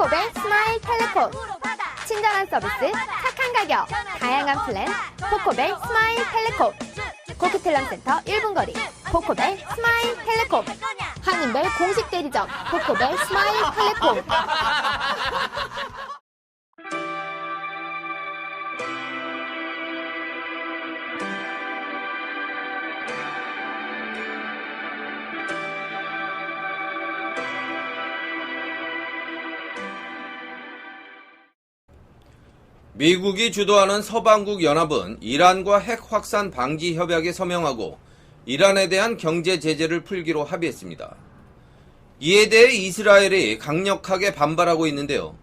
코코벨 스마일 텔레콤. 친절한 서비스, 착한 가격, 다양한 플랜. 코코벨 스마일 텔레콤. 코키텔남센터 1분 거리. 코코벨 스마일 텔레콤. 한인벨 공식 대리점. 코코벨 스마일 텔레콤. 미국이 주도하는 서방국 연합은 이란과 핵 확산 방지 협약에 서명하고 이란에 대한 경제 제재를 풀기로 합의했습니다. 이에 대해 이스라엘이 강력하게 반발하고 있는데요.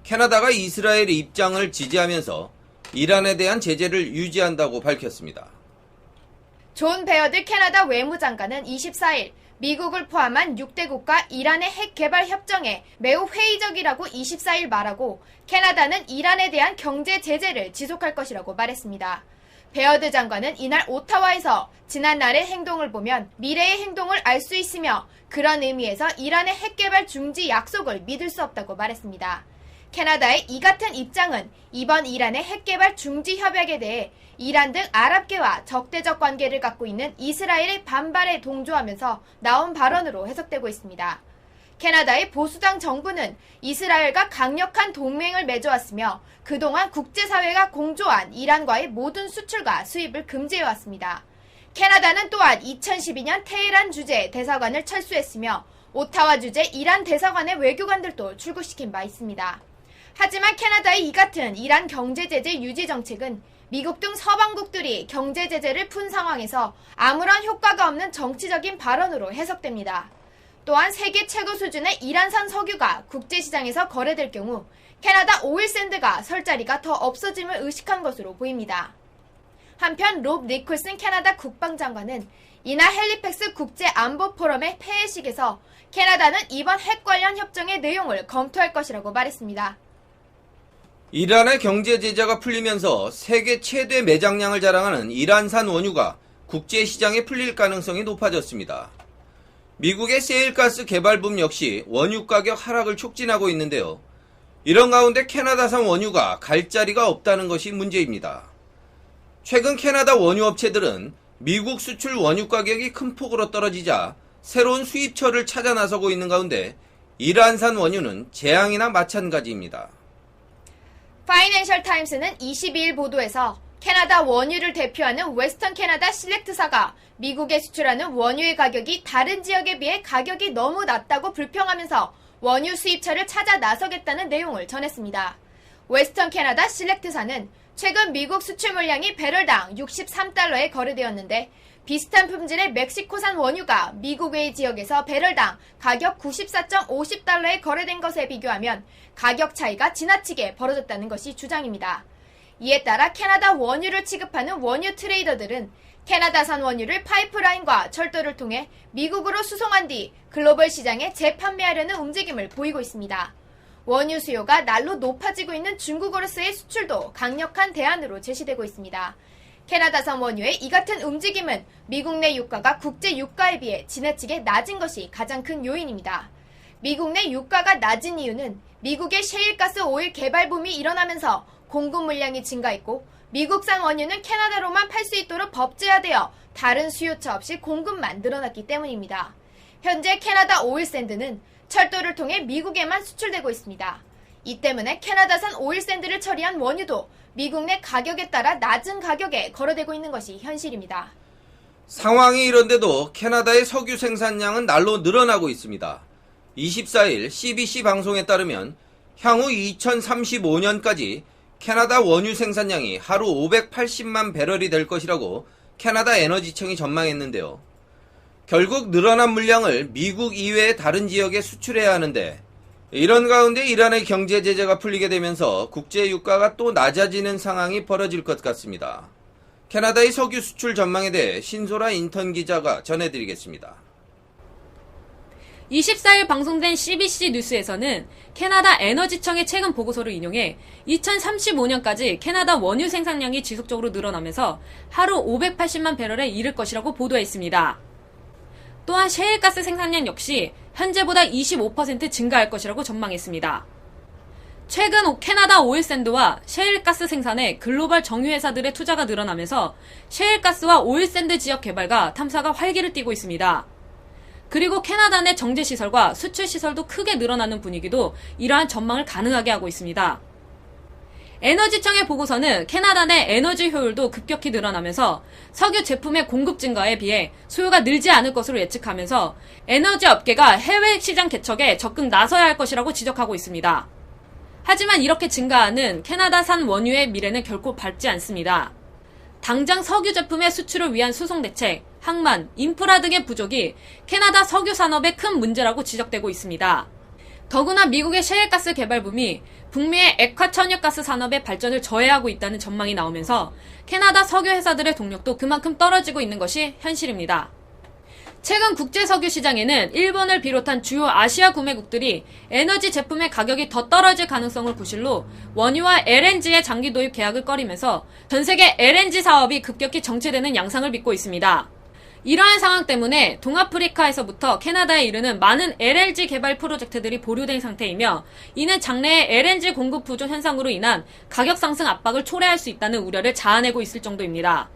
캐나다가 이스라엘의 입장을 지지하면서 이란에 대한 제재를 유지한다고 밝혔습니다. 존 베어드 캐나다 외무장관은 24일 미국을 포함한 6개국과 이란의 핵 개발 협정에 매우 회의적이라고 24일 말하고 캐나다는 이란에 대한 경제 제재를 지속할 것이라고 말했습니다. 베어드 장관은 이날 오타와에서 지난날의 행동을 보면 미래의 행동을 알 수 있으며 그런 의미에서 이란의 핵 개발 중지 약속을 믿을 수 없다고 말했습니다. 캐나다의 이 같은 입장은 이번 이란의 핵 개발 중지 협약에 대해 이란 등 아랍계와 적대적 관계를 갖고 있는 이스라엘의 반발에 동조하면서 나온 발언으로 해석되고 있습니다. 캐나다의 보수당 정부는 이스라엘과 강력한 동맹을 맺어왔으며 그동안 국제사회가 공조한 이란과의 모든 수출과 수입을 금지해왔습니다. 캐나다는 또한 2012년 테헤란 주재 대사관을 철수했으며 오타와 주재 이란 대사관의 외교관들도 출국시킨 바 있습니다. 하지만 캐나다의 이 같은 이란 경제제재 유지 정책은 미국 등 서방국들이 경제제재를 푼 상황에서 아무런 효과가 없는 정치적인 발언으로 해석됩니다. 또한 세계 최고 수준의 이란산 석유가 국제시장에서 거래될 경우 캐나다 오일샌드가 설 자리가 더 없어짐을 의식한 것으로 보입니다. 한편 롭 니콜슨 캐나다 국방장관은 이날 헬리팩스 국제안보포럼의 폐회식에서 캐나다는 이번 핵 관련 협정의 내용을 검토할 것이라고 말했습니다. 이란의 경제 제재가 풀리면서 세계 최대 매장량을 자랑하는 이란산 원유가 국제시장에 풀릴 가능성이 높아졌습니다. 미국의 세일가스 개발붐 역시 원유 가격 하락을 촉진하고 있는데요. 이런 가운데 캐나다산 원유가 갈 자리가 없다는 것이 문제입니다. 최근 캐나다 원유 업체들은 미국 수출 원유 가격이 큰 폭으로 떨어지자 새로운 수입처를 찾아 나서고 있는 가운데 이란산 원유는 재앙이나 마찬가지입니다. 파이낸셜 타임스는 22일 보도에서 캐나다 원유를 대표하는 웨스턴 캐나다 실렉트사가 미국에 수출하는 원유의 가격이 다른 지역에 비해 가격이 너무 낮다고 불평하면서 원유 수입처를 찾아 나서겠다는 내용을 전했습니다. 웨스턴 캐나다 실렉트사는 최근 미국 수출 물량이 배럴당 63달러에 거래되었는데 비슷한 품질의 멕시코산 원유가 미국 외의 지역에서 배럴당 가격 94.50달러에 거래된 것에 비교하면 가격 차이가 지나치게 벌어졌다는 것이 주장입니다. 이에 따라 캐나다 원유를 취급하는 원유 트레이더들은 캐나다산 원유를 파이프라인과 철도를 통해 미국으로 수송한 뒤 글로벌 시장에 재판매하려는 움직임을 보이고 있습니다. 원유 수요가 날로 높아지고 있는 중국으로서의 수출도 강력한 대안으로 제시되고 있습니다. 캐나다산 원유의 이 같은 움직임은 미국 내 유가가 국제 유가에 비해 지나치게 낮은 것이 가장 큰 요인입니다. 미국 내 유가가 낮은 이유는 미국의 셰일가스 오일 개발 붐이 일어나면서 공급 물량이 증가했고 미국산 원유는 캐나다로만 팔 수 있도록 법제화되어 다른 수요처 없이 공급만 늘어났기 때문입니다. 현재 캐나다 오일샌드는 철도를 통해 미국에만 수출되고 있습니다. 이 때문에 캐나다산 오일샌드를 처리한 원유도 미국 내 가격에 따라 낮은 가격에 거래되고 있는 것이 현실입니다. 상황이 이런데도 캐나다의 석유 생산량은 날로 늘어나고 있습니다. 24일 CBC 방송에 따르면 향후 2035년까지 캐나다 원유 생산량이 하루 580만 배럴이 될 것이라고 캐나다 에너지청이 전망했는데요. 결국 늘어난 물량을 미국 이외의 다른 지역에 수출해야 하는데 이런 가운데 이란의 경제 제재가 풀리게 되면서 국제 유가가 또 낮아지는 상황이 벌어질 것 같습니다. 캐나다의 석유 수출 전망에 대해 신소라 인턴 기자가 전해드리겠습니다. 24일 방송된 CBC 뉴스에서는 캐나다 에너지청의 최근 보고서를 인용해 2035년까지 캐나다 원유 생산량이 지속적으로 늘어나면서 하루 580만 배럴에 이를 것이라고 보도했습니다. 또한 셰일가스 생산량 역시 현재보다 25% 증가할 것이라고 전망했습니다. 최근 캐나다 오일샌드와 셰일가스 생산에 글로벌 정유회사들의 투자가 늘어나면서 셰일가스와 오일샌드 지역 개발과 탐사가 활기를 띠고 있습니다. 그리고 캐나다 내 정제시설과 수출시설도 크게 늘어나는 분위기도 이러한 전망을 가능하게 하고 있습니다. 에너지청의 보고서는 캐나다 내 에너지 효율도 급격히 늘어나면서 석유 제품의 공급 증가에 비해 수요가 늘지 않을 것으로 예측하면서 에너지 업계가 해외 시장 개척에 적극 나서야 할 것이라고 지적하고 있습니다. 하지만 이렇게 증가하는 캐나다산 원유의 미래는 결코 밝지 않습니다. 당장 석유 제품의 수출을 위한 수송 대책, 항만, 인프라 등의 부족이 캐나다 석유 산업의 큰 문제라고 지적되고 있습니다. 더구나 미국의 셰일가스 개발붐이 북미의 액화 천연가스 산업의 발전을 저해하고 있다는 전망이 나오면서 캐나다 석유 회사들의 동력도 그만큼 떨어지고 있는 것이 현실입니다. 최근 국제 석유 시장에는 일본을 비롯한 주요 아시아 구매국들이 에너지 제품의 가격이 더 떨어질 가능성을 구실로 원유와 LNG의 장기 도입 계약을 꺼리면서 전 세계 LNG 사업이 급격히 정체되는 양상을 빚고 있습니다. 이러한 상황 때문에 동아프리카에서부터 캐나다에 이르는 많은 LNG 개발 프로젝트들이 보류된 상태이며 이는 장래의 LNG 공급 부족 현상으로 인한 가격 상승 압박을 초래할 수 있다는 우려를 자아내고 있을 정도입니다.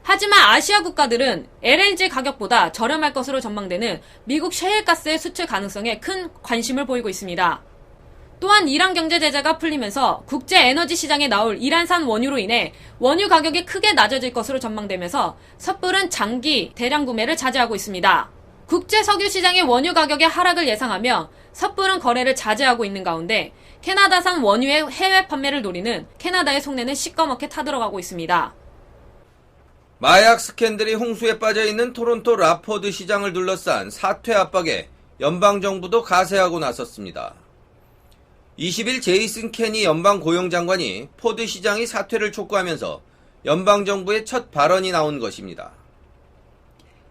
하지만 아시아 국가들은 LNG 가격보다 저렴할 것으로 전망되는 미국 셰일가스의 수출 가능성에 큰 관심을 보이고 있습니다. 또한 이란 경제 제재가 풀리면서 국제 에너지 시장에 나올 이란산 원유로 인해 원유 가격이 크게 낮아질 것으로 전망되면서 섣부른 장기 대량 구매를 자제하고 있습니다. 국제 석유 시장의 원유 가격의 하락을 예상하며 섣부른 거래를 자제하고 있는 가운데 캐나다산 원유의 해외 판매를 노리는 캐나다의 속내는 시꺼멓게 타들어가고 있습니다. 마약 스캔들이 홍수에 빠져있는 토론토 라포드 시장을 둘러싼 사퇴 압박에 연방정부도 가세하고 나섰습니다. 20일 제이슨 캐니 연방고용장관이 포드 시장이 사퇴를 촉구하면서 연방정부의 첫 발언이 나온 것입니다.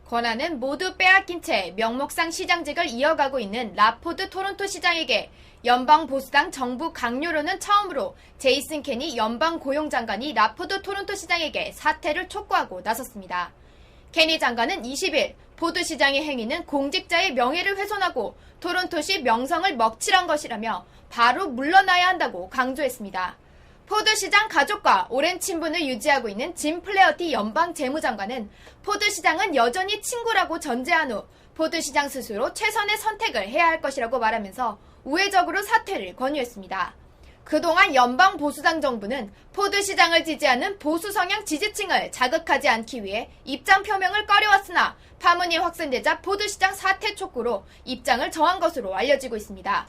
권한은 모두 빼앗긴 채 명목상 시장직을 이어가고 있는 라포드 토론토 시장에게 연방보수당 정부 강요로는 처음으로 제이슨 캐니 연방고용장관이 라포드 토론토 시장에게 사퇴를 촉구하고 나섰습니다. 캐니 장관은 20일 포드 시장의 행위는 공직자의 명예를 훼손하고 토론토시 명성을 먹칠한 것이라며 바로 물러나야 한다고 강조했습니다. 포드 시장 가족과 오랜 친분을 유지하고 있는 짐 플레어티 연방 재무장관은 포드 시장은 여전히 친구라고 전제한 후 포드 시장 스스로 최선의 선택을 해야 할 것이라고 말하면서 우회적으로 사퇴를 권유했습니다. 그동안 연방 보수당 정부는 포드 시장을 지지하는 보수 성향 지지층을 자극하지 않기 위해 입장 표명을 꺼려왔으나 파문이 확산되자 포드 시장 사퇴 촉구로 입장을 정한 것으로 알려지고 있습니다.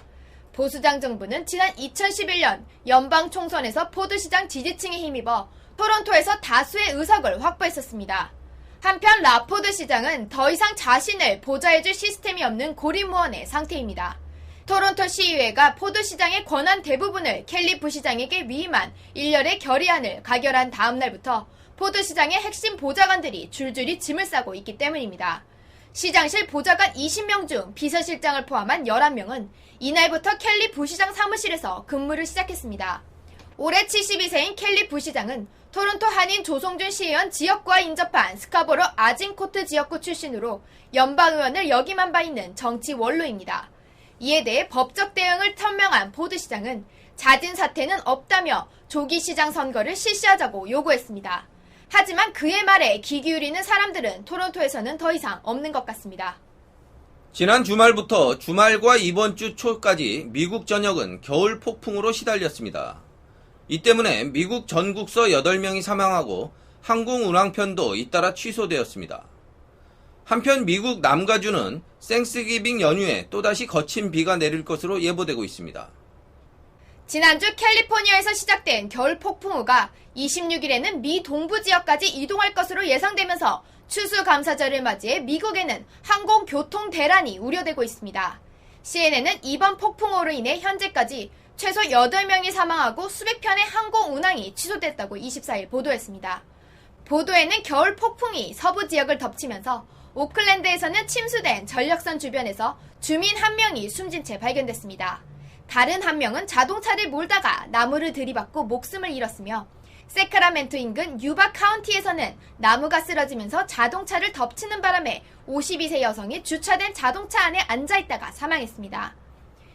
보수당 정부는 지난 2011년 연방 총선에서 포드 시장 지지층에 힘입어 토론토에서 다수의 의석을 확보했었습니다. 한편 라포드 시장은 더 이상 자신을 보좌해줄 시스템이 없는 고립무원의 상태입니다. 토론토 시의회가 포드 시장의 권한 대부분을 켈리 부시장에게 위임한 일련의 결의안을 가결한 다음 날부터 포드 시장의 핵심 보좌관들이 줄줄이 짐을 싸고 있기 때문입니다. 시장실 보좌관 20명 중 비서실장을 포함한 11명은 이날부터 켈리 부시장 사무실에서 근무를 시작했습니다. 올해 72세인 켈리 부시장은 토론토 한인 조성준 시의원 지역구와 인접한 스카보로 아진코트 지역구 출신으로 연방의원을 역임한 바 있는 정치 원로입니다. 이에 대해 법적 대응을 천명한 포드 시장은 잦은 사태는 없다며 조기 시장 선거를 실시하자고 요구했습니다. 하지만 그의 말에 귀 기울이는 사람들은 토론토에서는 더 이상 없는 것 같습니다. 지난 주말부터 주말과 이번 주 초까지 미국 전역은 겨울 폭풍으로 시달렸습니다. 이 때문에 미국 전국서 8명이 사망하고 항공 운항편도 잇따라 취소되었습니다. 한편 미국 남가주는 땡스기빙 연휴에 또다시 거친 비가 내릴 것으로 예보되고 있습니다. 지난주 캘리포니아에서 시작된 겨울 폭풍우가 26일에는 미 동부 지역까지 이동할 것으로 예상되면서 추수감사절을 맞이해 미국에는 항공교통 대란이 우려되고 있습니다. CNN은 이번 폭풍우로 인해 현재까지 최소 8명이 사망하고 수백 편의 항공 운항이 취소됐다고 24일 보도했습니다. 보도에는 겨울 폭풍이 서부 지역을 덮치면서 오클랜드에서는 침수된 전력선 주변에서 주민 1명이 숨진 채 발견됐습니다. 다른 1명은 자동차를 몰다가 나무를 들이받고 목숨을 잃었으며 세크라멘토 인근 유바 카운티에서는 나무가 쓰러지면서 자동차를 덮치는 바람에 52세 여성이 주차된 자동차 안에 앉아있다가 사망했습니다.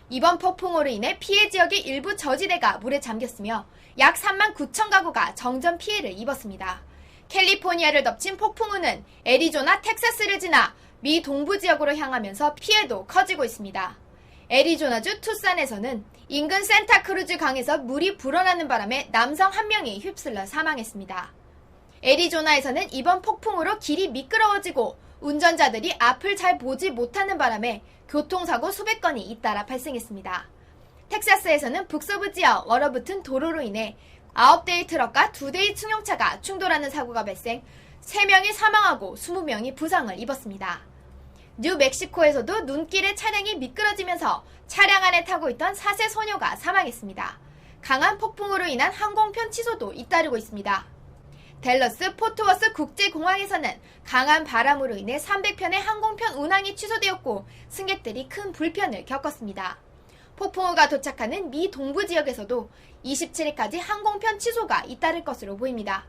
이번 폭풍우로 인해 피해 지역의 일부 저지대가 물에 잠겼으며 약 3만 9천 가구가 정전 피해를 입었습니다. 캘리포니아를 덮친 폭풍우는 애리조나, 텍사스를 지나 미 동부 지역으로 향하면서 피해도 커지고 있습니다. 애리조나주 투싼에서는 인근 센타크루즈 강에서 물이 불어나는 바람에 남성 1명이 휩쓸려 사망했습니다. 애리조나에서는 이번 폭풍으로 길이 미끄러워지고 운전자들이 앞을 잘 보지 못하는 바람에 교통사고 수백 건이 잇따라 발생했습니다. 텍사스에서는 북서부 지역 얼어붙은 도로로 인해 9대의 트럭과 2대의 승용차가 충돌하는 사고가 발생, 3명이 사망하고 20명이 부상을 입었습니다. 뉴멕시코에서도 눈길에 차량이 미끄러지면서 차량 안에 타고 있던 4세 소녀가 사망했습니다. 강한 폭풍으로 인한 항공편 취소도 잇따르고 있습니다. 댈러스 포트워스 국제공항에서는 강한 바람으로 인해 300편의 항공편 운항이 취소되었고 승객들이 큰 불편을 겪었습니다. 폭풍우가 도착하는 미 동부 지역에서도 27일까지 항공편 취소가 잇따를 것으로 보입니다.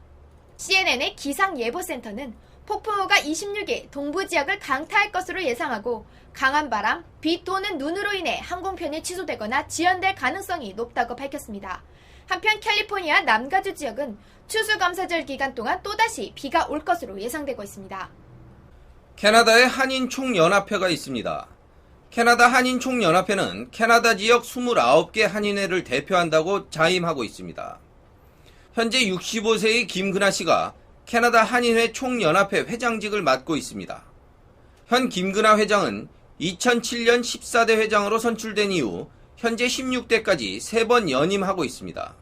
CNN의 기상예보센터는 폭풍우가 26일 동부 지역을 강타할 것으로 예상하고 강한 바람, 비 또는 눈으로 인해 항공편이 취소되거나 지연될 가능성이 높다고 밝혔습니다. 한편 캘리포니아 남가주 지역은 추수감사절 기간 동안 또다시 비가 올 것으로 예상되고 있습니다. 캐나다에 한인총연합회가 있습니다. 캐나다 한인총연합회는 캐나다 지역 29개 한인회를 대표한다고 자임하고 있습니다. 현재 65세의 김근하 씨가 캐나다 한인회 총연합회 회장직을 맡고 있습니다. 현 김근하 회장은 2007년 14대 회장으로 선출된 이후 현재 16대까지 3번 연임하고 있습니다.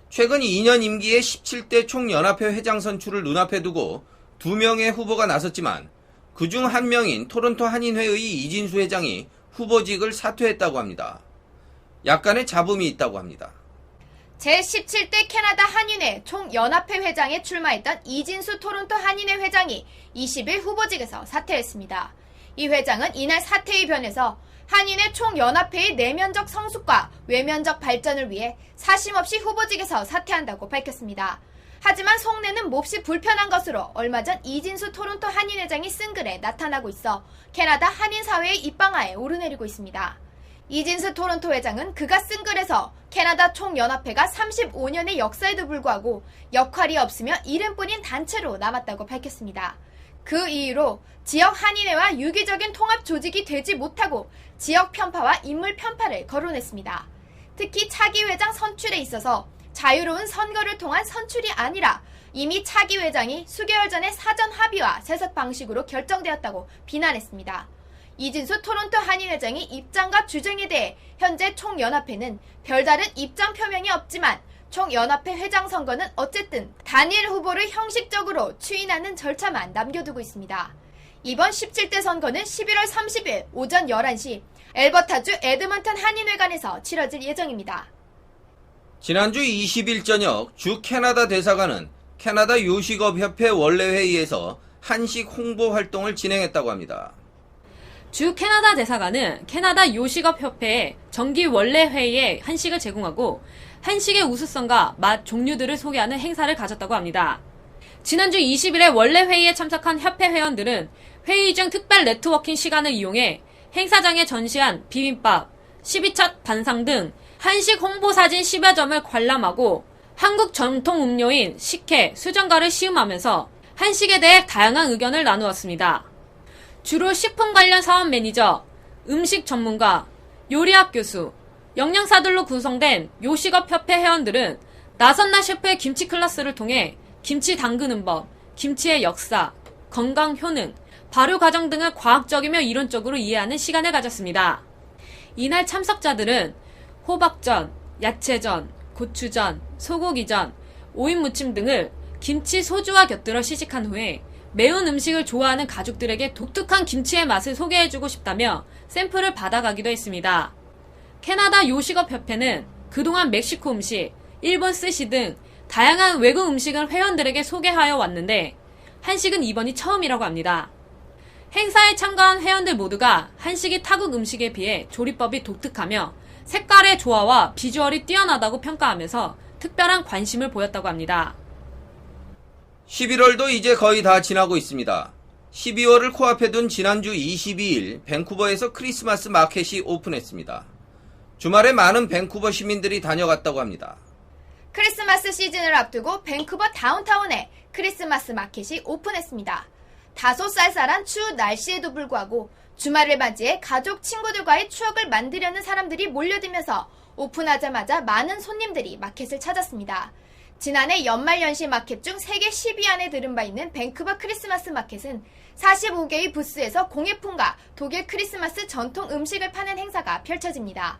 최근 2년 임기의 17대 총연합회 회장 선출을 눈앞에 두고 2명의 후보가 나섰지만 그중 1명인 토론토 한인회의 이진수 회장이 후보직을 사퇴했다고 합니다. 약간의 잡음이 있다고 합니다. 제17대 캐나다 한인회 총연합회 회장에 출마했던 이진수 토론토 한인회 회장이 20일 후보직에서 사퇴했습니다. 이 회장은 이날 사퇴의 변에서 한인회 총연합회의 내면적 성숙과 외면적 발전을 위해 사심없이 후보직에서 사퇴한다고 밝혔습니다. 하지만 속내는 몹시 불편한 것으로 얼마 전 이진수 토론토 한인회장이 쓴 글에 나타나고 있어 캐나다 한인사회의 입방아에 오르내리고 있습니다. 이진수 토론토 회장은 그가 쓴 글에서 캐나다 총연합회가 35년의 역사에도 불구하고 역할이 없으며 이름뿐인 단체로 남았다고 밝혔습니다. 그 이유로 지역 한인회와 유기적인 통합 조직이 되지 못하고 지역 편파와 인물 편파를 거론했습니다. 특히 차기 회장 선출에 있어서 자유로운 선거를 통한 선출이 아니라 이미 차기 회장이 수개월 전에 사전 합의와 세석 방식으로 결정되었다고 비난했습니다. 이진수 토론토 한인회장이 입장과 주장에 대해 현재 총연합회는 별다른 입장 표명이 없지만 총연합회 회장 선거는 어쨌든 단일 후보를 형식적으로 추인하는 절차만 남겨두고 있습니다. 이번 17대 선거는 11월 30일 오전 11시 엘버타주 에드먼턴 한인회관에서 치러질 예정입니다. 지난주 20일 저녁 주 캐나다 대사관은 캐나다 요식업협회 원래회의에서 한식 홍보 활동을 진행했다고 합니다. 주 캐나다 대사관은 캐나다 요식업협회의 정기 원래회의에 한식을 제공하고 한식의 우수성과 맛 종류들을 소개하는 행사를 가졌다고 합니다. 지난주 20일에 원래회의에 참석한 협회 회원들은 회의 중 특별 네트워킹 시간을 이용해 행사장에 전시한 비빔밥, 12첩 반상 등 한식 홍보사진 10여 점을 관람하고 한국 전통 음료인 식혜, 수정과를 시음하면서 한식에 대해 다양한 의견을 나누었습니다. 주로 식품 관련 사업 매니저, 음식 전문가, 요리학 교수, 영양사들로 구성된 요식업협회 회원들은 나선나 셰프의 김치 클래스를 통해 김치 담그는 법, 김치의 역사, 건강 효능, 발효 과정 등을 과학적이며 이론적으로 이해하는 시간을 가졌습니다. 이날 참석자들은 호박전, 야채전, 고추전, 소고기전, 오이 무침 등을 김치 소주와 곁들여 시식한 후에 매운 음식을 좋아하는 가족들에게 독특한 김치의 맛을 소개해주고 싶다며 샘플을 받아가기도 했습니다. 캐나다 요식업협회는 그동안 멕시코 음식, 일본 스시 등 다양한 외국 음식을 회원들에게 소개하여 왔는데 한식은 이번이 처음이라고 합니다. 행사에 참가한 회원들 모두가 한식이 타국 음식에 비해 조리법이 독특하며 색깔의 조화와 비주얼이 뛰어나다고 평가하면서 특별한 관심을 보였다고 합니다. 11월도 이제 거의 다 지나고 있습니다. 12월을 코앞에 둔 지난주 22일 밴쿠버에서 크리스마스 마켓이 오픈했습니다. 주말에 많은 밴쿠버 시민들이 다녀갔다고 합니다. 크리스마스 시즌을 앞두고 밴쿠버 다운타운에 크리스마스 마켓이 오픈했습니다. 다소 쌀쌀한 추운 날씨에도 불구하고 주말을 맞이해 가족, 친구들과의 추억을 만들려는 사람들이 몰려들면서 오픈하자마자 많은 손님들이 마켓을 찾았습니다. 지난해 연말연시 마켓 중 세계 10위 안에 들은 바 있는 밴쿠버 크리스마스 마켓은 45개의 부스에서 공예품과 독일 크리스마스 전통 음식을 파는 행사가 펼쳐집니다.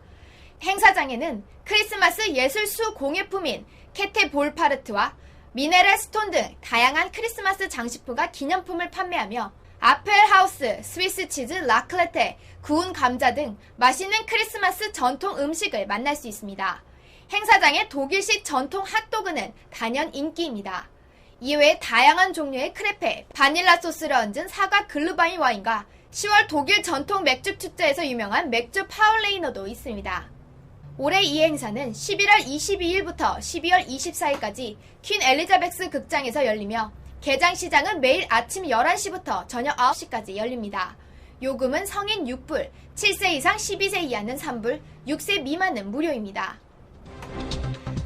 행사장에는 크리스마스 예술수 공예품인 캐테 볼파르트와 미네랄 스톤 등 다양한 크리스마스 장식품과 기념품을 판매하며 아펠하우스, 스위스 치즈, 라클레테, 구운 감자 등 맛있는 크리스마스 전통 음식을 만날 수 있습니다. 행사장의 독일식 전통 핫도그는 단연 인기입니다. 이외에 다양한 종류의 크레페, 바닐라 소스를 얹은 사과 글루바인 와인과 10월 독일 전통 맥주 축제에서 유명한 맥주 파울레이너도 있습니다. 올해 이 행사는 11월 22일부터 12월 24일까지 퀸 엘리자베스 극장에서 열리며 개장 시장은 매일 아침 11시부터 저녁 9시까지 열립니다. 요금은 성인 6불, 7세 이상 12세 이하는 3불, 6세 미만은 무료입니다.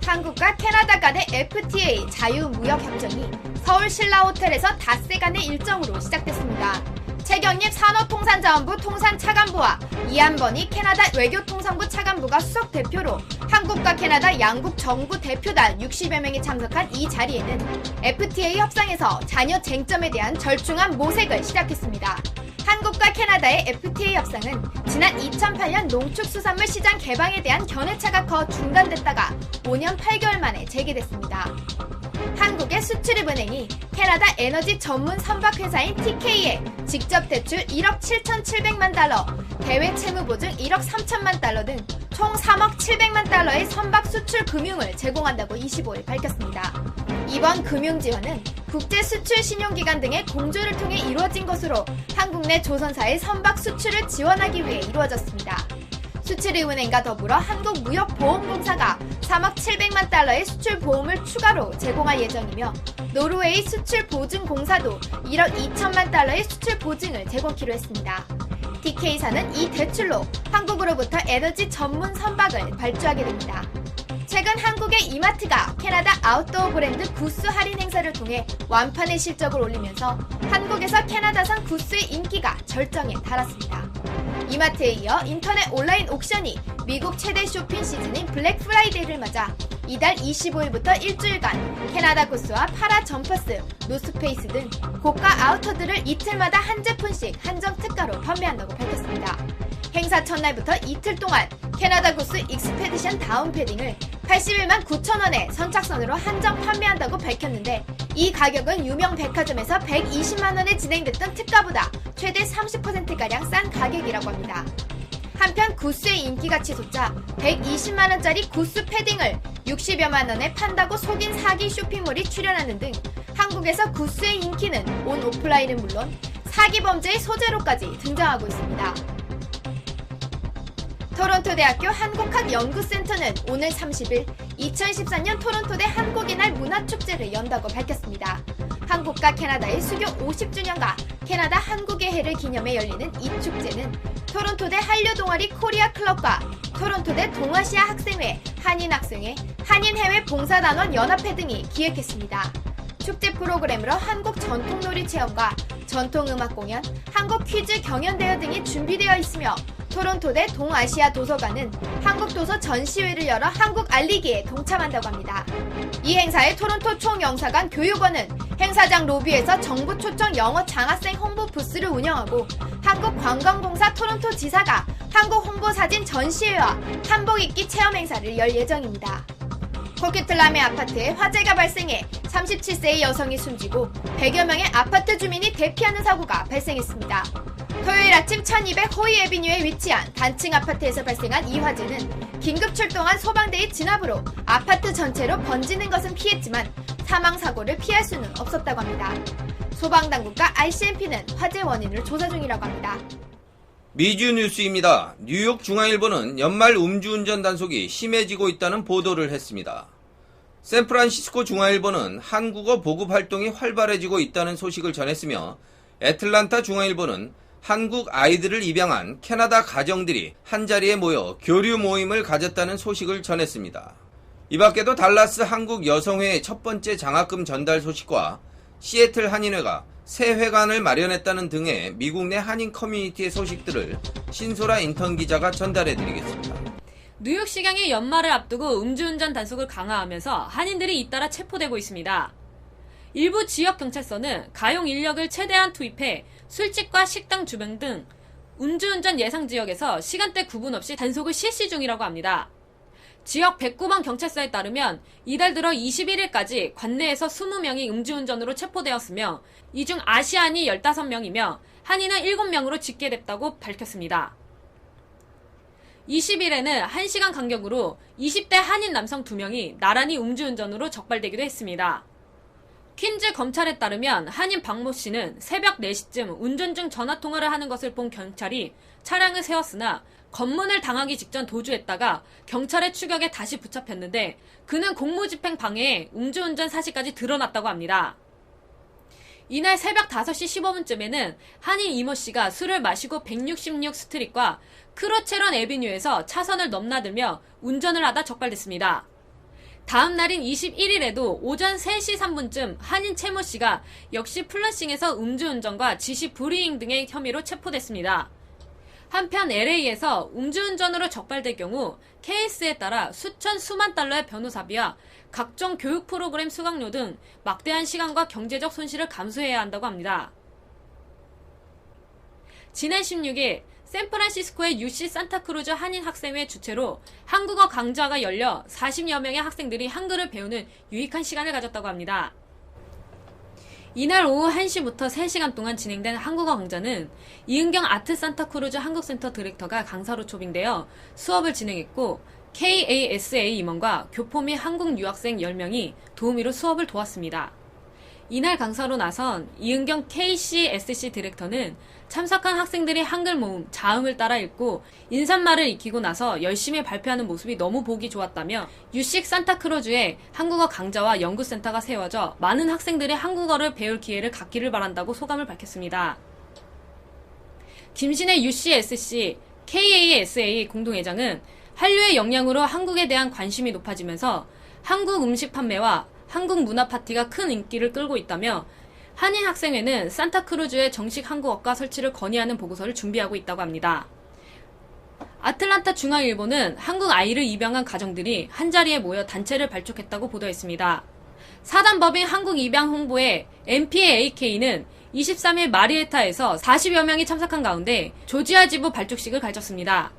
한국과 캐나다 간의 FTA 자유무역협정이 서울 신라호텔에서 닷새 간의 일정으로 시작됐습니다. 최경립 산업통상자원부 통상차관부와 이한번희 캐나다 외교통상부 차관부가 수석 대표로 한국과 캐나다 양국 정부 대표단 60여 명이 참석한 이 자리에는 FTA 협상에서 잔여 쟁점에 대한 절충한 모색을 시작했습니다. 한국과 캐나다의 FTA 협상은 지난 2008년 농축수산물 시장 개방에 대한 견해차가 커 중단됐다가 5년 8개월 만에 재개됐습니다. 한국의 수출입은행이 캐나다 에너지 전문 선박회사인 TK에 직접 대출 1억 7,700만 달러, 대외 채무보증 1억 3천만 달러 등 총 3억 700만 달러의 선박 수출 금융을 제공한다고 25일 밝혔습니다. 이번 금융 지원은 국제수출신용기관 등의 공조를 통해 이루어진 것으로 한국 내 조선사의 선박 수출을 지원하기 위해 이루어졌습니다. 수출입은행과 더불어 한국무역보험공사가 3억 700만 달러의 수출보험을 추가로 제공할 예정이며 노르웨이 수출보증공사도 1억 2천만 달러의 수출보증을 제공키로 했습니다. TK사는 이 대출로 한국으로부터 에너지 전문 선박을 발주하게 됩니다. 최근 한국의 이마트가 캐나다 아웃도어 브랜드 구스 할인 행사를 통해 완판의 실적을 올리면서 한국에서 캐나다산 구스의 인기가 절정에 달았습니다. 이마트에 이어 인터넷 온라인 옥션이 미국 최대 쇼핑 시즌인 블랙 프라이데이를 맞아 이달 25일부터 일주일간 캐나다 구스와 파라 점퍼스, 노스페이스 등 고가 아우터들을 이틀마다 한 제품씩 한정 특가로 판매한다고 밝혔습니다. 행사 첫날부터 이틀 동안 캐나다 구스 익스페디션 다운 패딩을 81만 9천 원에 선착순으로 한정 판매한다고 밝혔는데 이 가격은 유명 백화점에서 120만 원에 진행됐던 특가보다 최대 30%가량 싼 가격이라고 합니다. 한편 구스의 인기가 치솟자 120만 원짜리 구스 패딩을 60여만 원에 판다고 속인 사기 쇼핑몰이 출현하는 등 한국에서 구스의 인기는 온 오프라인은 물론 사기 범죄의 소재로까지 등장하고 있습니다. 토론토대학교 한국학연구센터는 오늘 30일 2014년 토론토대 한국인날 문화축제를 연다고 밝혔습니다. 한국과 캐나다의 수교 50주년과 캐나다 한국의 해를 기념해 열리는 이 축제는 토론토대 한류동아리 코리아 클럽과 토론토대 동아시아 학생회, 한인학생회, 한인해외 봉사단원 연합회 등이 기획했습니다. 축제 프로그램으로 한국 전통놀이 체험과 전통음악 공연, 한국 퀴즈 경연대회 등이 준비되어 있으며 토론토대 동아시아 도서관은 한국 도서 전시회를 열어 한국 알리기에 동참한다고 합니다. 이 행사에 토론토 총영사관 교육원은 행사장 로비에서 정부 초청 영어 장학생 홍보 부스를 운영하고 한국관광공사 토론토 지사가 한국 홍보사진 전시회와 한복 입기 체험 행사를 열 예정입니다. 코키틀람의 아파트에 화재가 발생해 37세의 여성이 숨지고 100여 명의 아파트 주민이 대피하는 사고가 발생했습니다. 토요일 아침 1200 호이 애비뉴에 위치한 단층 아파트에서 발생한 이 화재는 긴급 출동한 소방대의 진압으로 아파트 전체로 번지는 것은 피했지만 사망사고를 피할 수는 없었다고 합니다. 소방당국과 RCMP는 화재 원인을 조사 중이라고 합니다. 미주 뉴스입니다. 뉴욕 중앙일보는 연말 음주운전 단속이 심해지고 있다는 보도를 했습니다. 샌프란시스코 중앙일보는 한국어 보급 활동이 활발해지고 있다는 소식을 전했으며 애틀란타 중앙일보는 한국 아이들을 입양한 캐나다 가정들이 한자리에 모여 교류 모임을 가졌다는 소식을 전했습니다. 이 밖에도 달라스 한국 여성회의 첫 번째 장학금 전달 소식과 시애틀 한인회가 새 회관을 마련했다는 등의 미국 내 한인 커뮤니티의 소식들을 신소라 인턴 기자가 전달해드리겠습니다. 뉴욕시경이 연말을 앞두고 음주운전 단속을 강화하면서 한인들이 잇따라 체포되고 있습니다. 일부 지역 경찰서는 가용 인력을 최대한 투입해 술집과 식당 주변 등 음주운전 예상 지역에서 시간대 구분 없이 단속을 실시 중이라고 합니다. 지역 109번 경찰서에 따르면 이달 들어 21일까지 관내에서 20명이 음주운전으로 체포되었으며 이 중 아시안이 15명이며 한인은 7명으로 집계됐다고 밝혔습니다. 20일에는 1시간 간격으로 20대 한인 남성 2명이 나란히 음주운전으로 적발되기도 했습니다. 퀸즈 검찰에 따르면 한인 박모 씨는 새벽 4시쯤 운전 중 전화통화를 하는 것을 본 경찰이 차량을 세웠으나 검문을 당하기 직전 도주했다가 경찰의 추격에 다시 붙잡혔는데 그는 공무집행 방해에 음주운전 사실까지 드러났다고 합니다. 이날 새벽 5시 15분쯤에는 한인 이모 씨가 술을 마시고 166 스트릿과 크로체런 애비뉴에서 차선을 넘나들며 운전을 하다 적발됐습니다. 다음 날인 21일에도 오전 3시 3분쯤 한인 채모 씨가 역시 플러싱에서 음주운전과 지시 불이행 등의 혐의로 체포됐습니다. 한편 LA에서 음주운전으로 적발될 경우 케이스에 따라 수만 달러의 변호사비와 각종 교육 프로그램 수강료 등 막대한 시간과 경제적 손실을 감수해야 한다고 합니다. 지난 16일 샌프란시스코의 UC 산타크루즈 한인 학생회 주최로 한국어 강좌가 열려 40여 명의 학생들이 한글을 배우는 유익한 시간을 가졌다고 합니다. 이날 오후 1시부터 3시간 동안 진행된 한국어 강좌는 이은경 아트 산타크루즈 한국센터 디렉터가 강사로 초빙되어 수업을 진행했고 KASA 임원과 교포 및 한국 유학생 10명이 도우미로 수업을 도왔습니다. 이날 강사로 나선 이은경 KCSC 디렉터는 참석한 학생들이 한글 모음, 자음을 따라 읽고 인사말을 익히고 나서 열심히 발표하는 모습이 너무 보기 좋았다며 UC 산타크루즈에 한국어 강좌와 연구센터가 세워져 많은 학생들이 한국어를 배울 기회를 갖기를 바란다고 소감을 밝혔습니다. 김신혜 UCSC KASA 공동회장은 한류의 영향으로 한국에 대한 관심이 높아지면서 한국 음식 판매와 한국 문화 파티가 큰 인기를 끌고 있다며 한인 학생회는 산타크루즈의 정식 한국어과 설치를 건의하는 보고서를 준비하고 있다고 합니다. 아틀란타 중앙일보는 한국 아이를 입양한 가정들이 한자리에 모여 단체를 발족했다고 보도했습니다. 사단법인 한국 입양 홍보회 MPAK는 23일 마리에타에서 40여 명이 참석한 가운데 조지아 지부 발족식을 가졌습니다.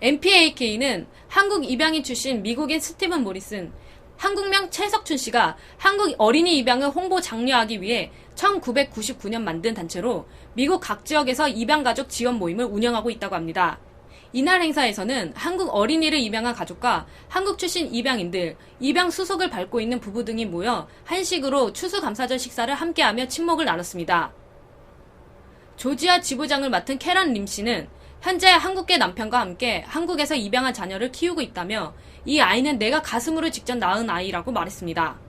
MPAK는 한국 입양인 출신 미국인 스티븐 모리슨, 한국명 최석춘 씨가 한국 어린이 입양을 홍보 장려하기 위해 1999년 만든 단체로 미국 각 지역에서 입양가족 지원 모임을 운영하고 있다고 합니다. 이날 행사에서는 한국 어린이를 입양한 가족과 한국 출신 입양인들, 입양 수속을 밟고 있는 부부 등이 모여 한식으로 추수감사절 식사를 함께하며 친목을 나눴습니다. 조지아 지부장을 맡은 캐런 림 씨는 현재 한국계 남편과 함께 한국에서 입양한 자녀를 키우고 있다며 이 아이는 내가 가슴으로 직접 낳은 아이라고 말했습니다.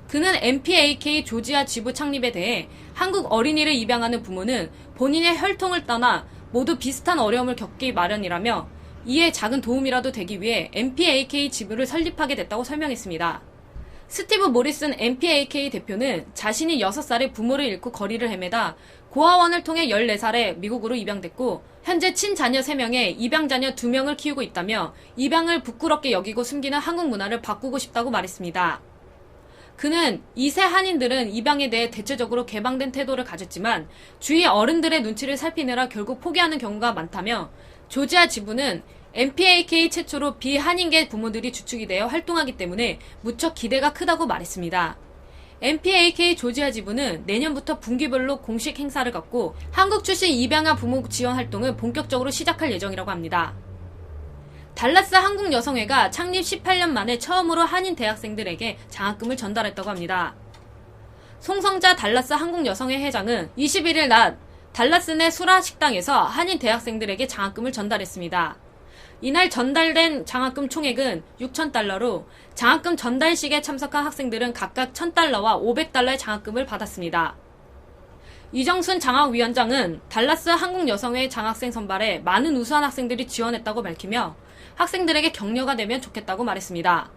그는 MPAK 조지아 지부 창립에 대해 한국 어린이를 입양하는 부모는 본인의 혈통을 떠나 모두 비슷한 어려움을 겪기 마련이라며 이에 작은 도움이라도 되기 위해 MPAK 지부를 설립하게 됐다고 설명했습니다. 스티브 모리슨 MPAK 대표는 자신이 6살에 부모를 잃고 거리를 헤매다 고아원을 통해 14살에 미국으로 입양됐고 현재 친자녀 3명에 입양자녀 2명을 키우고 있다며 입양을 부끄럽게 여기고 숨기는 한국 문화를 바꾸고 싶다고 말했습니다. 그는 2세 한인들은 입양에 대해 대체적으로 개방된 태도를 가졌지만 주위 어른들의 눈치를 살피느라 결국 포기하는 경우가 많다며 조지아 지부는 MPAK 최초로 비한인계 부모들이 주축이 되어 활동하기 때문에 무척 기대가 크다고 말했습니다. MPAK 조지아 지부는 내년부터 분기별로 공식 행사를 갖고 한국 출신 입양아 부모 지원 활동을 본격적으로 시작할 예정이라고 합니다. 달라스 한국여성회가 창립 18년 만에 처음으로 한인 대학생들에게 장학금을 전달했다고 합니다. 송성자 달라스 한국여성회 회장은 21일 낮 달라스 내 수라 식당에서 한인 대학생들에게 장학금을 전달했습니다. 이날 전달된 장학금 총액은 6,000달러로 장학금 전달식에 참석한 학생들은 각각 1,000달러와 500달러의 장학금을 받았습니다. 이정순 장학위원장은 달라스 한국여성회 장학생 선발에 많은 우수한 학생들이 지원했다고 밝히며 학생들에게 격려가 되면 좋겠다고 말했습니다.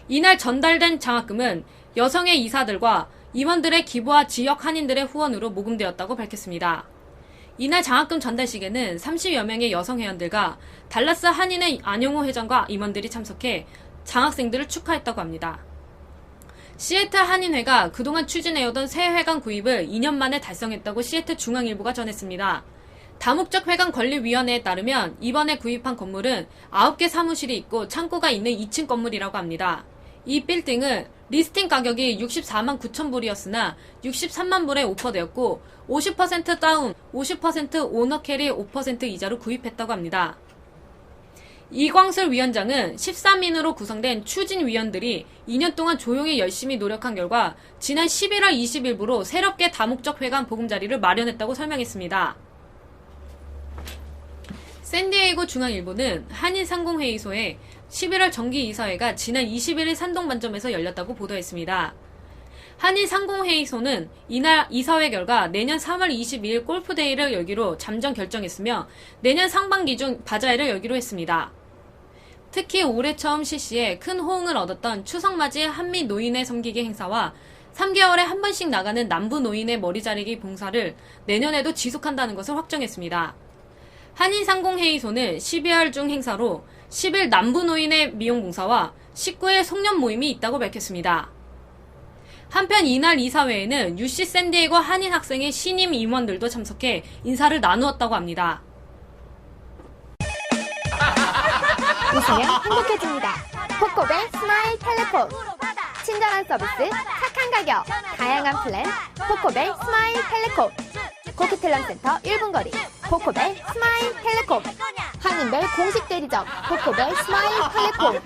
이날 전달된 장학금은 여성회 이사들과 임원들의 기부와 지역 한인들의 후원으로 모금되었다고 밝혔습니다. 이날 장학금 전달식에는 30여 명의 여성 회원들과 달라스 한인회 안용호 회장과 임원들이 참석해 장학생들을 축하했다고 합니다. 시애틀 한인회가 그동안 추진해오던 새 회관 구입을 2년 만에 달성했다고 시애틀 중앙일보가 전했습니다. 다목적 회관 건립위원회에 따르면 이번에 구입한 건물은 9개 사무실이 있고 창고가 있는 2층 건물이라고 합니다. 이 빌딩은 리스팅 가격이 64만 9천 불이었으나 63만 불에 오퍼되었고 50% 다운, 50% 오너 캐리 5% 이자로 구입했다고 합니다. 이광슬 위원장은 13인으로 구성된 추진위원들이 2년 동안 조용히 열심히 노력한 결과 지난 11월 20일부로 새롭게 다목적 회관 보금자리를 마련했다고 설명했습니다. 샌디에이고 중앙일보는 한인상공회의소에 11월 정기이사회가 지난 21일 산동반점에서 열렸다고 보도했습니다. 한인상공회의소는 이날 이사회 결과 내년 3월 22일 골프데이를 열기로 잠정 결정했으며 내년 상반기 중 바자회를 열기로 했습니다. 특히 올해 처음 실시해 큰 호응을 얻었던 추석맞이 한미 노인회 섬기기 행사와 3개월에 한 번씩 나가는 남부 노인회 머리 자르기 봉사를 내년에도 지속한다는 것을 확정했습니다. 한인상공회의소는 12월 중 행사로 10일 남부 노인회 미용 봉사와 19일 송년 모임이 있다고 밝혔습니다. 한편 이날 이사회에는 UC 샌디에이고 한인 학생의 신임 임원들도 참석해 인사를 나누었다고 합니다. 웃으면 행복해집니다. 코코벨 스마일 텔레콤. 친절한 서비스, 착한 가격, 다양한 플랜, 코코벨 스마일 텔레콤. 코키텔람 센터 1분 거리, 코코벨 스마일 텔레콤. 한인벨 공식 대리점, 코코벨 스마일 텔레콤.